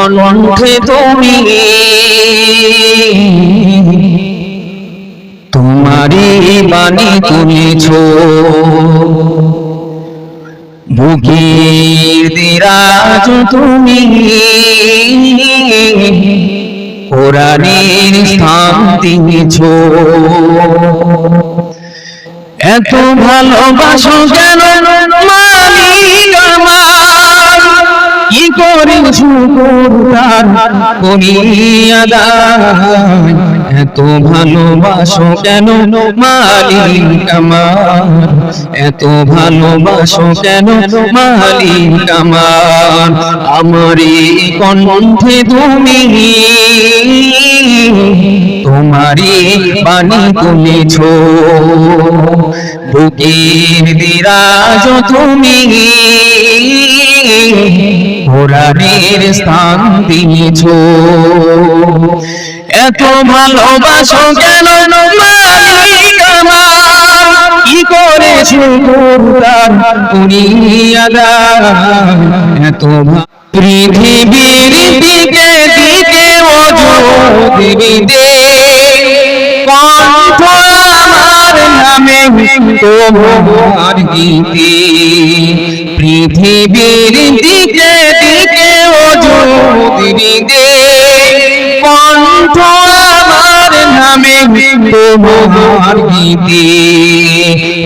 কণ্ঠে তুমি তোমারই বাণী তুলেছ, বুকের দিরাজ তুমি কোরআনের স্থান দিয়েছ। এত ভালোবাসো কেন মালিক আমার, কি করে শুকর তার করি আদায়। এত ভালোবাসো কেন মালিক আমার, এত ভালোবাসো কেন মালিক আমার। আমারই কণ্ঠে তুমি তোমারই বাণী তুলেছ, বুকের দিরাজ তুমি কোরআনের স্থান দিয়েছ। এত ভালোবাসো কেন মালিক আমার, কি করে শুকর তার করি আদায়। এত পৃথিবীর দিকে দিকে ওজোদি দে কণ্ঠ আমার নামে তোমার গীতে। পৃথিবীর দিকে দিকে ওজোদি দে কণ্ঠ আমার নামে তোমার গীতে।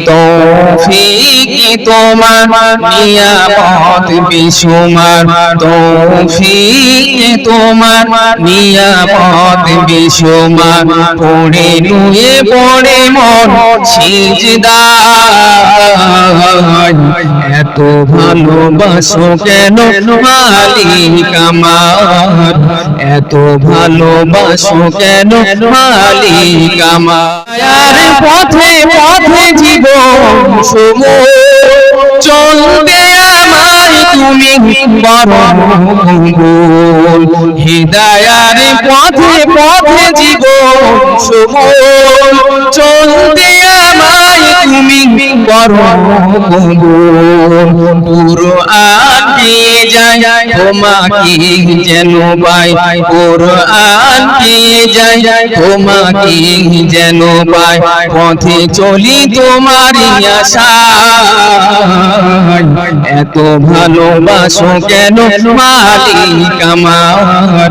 তৌফিক তোমার নিয়ামত বেশুমার, তৌফিক তোমার নিয়ামত বেশুমার। পড়ে নুয়ে পড়ে মন সিজদায়। এত ভালোবাসো কেন মালিক আমার, এত ভালোবাসো কেন মালিক আমার। পথে পথে জীবন চলতে আমায় তুমি বরং হিদায়ার পথে পথে জীবন চলতে আমায় তুমি বরং কুরআন পেয়ে যায় তোমাকে যেন পাই, কুরআন পেয়ে যায় তোমাকে যেন পাই। পথে চলি তোমারই আশায়। এত ভালোবাসো কেন মালিক আমার,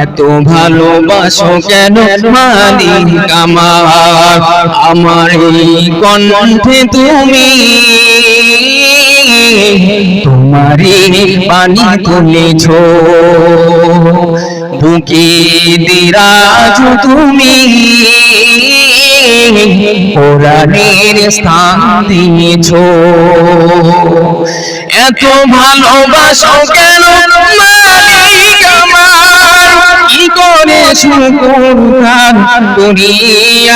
এত ভালোবাসো কেন মালিক আমার। আমার এই কণ্ঠে তুমি তোমারই বাণী তুলেছ, বুকে দিরাজ তুমি কোরআনের স্থান দিয়েছ। এত ভালোবাসো কেন মালিক আমার, কি করে শুকর তার করি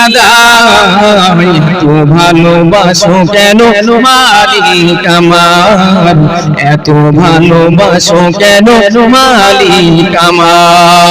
আদায়। এত ভালোবাসো কেন মালিক আমার, এত ভালোবাসো কেন মালিক আমার।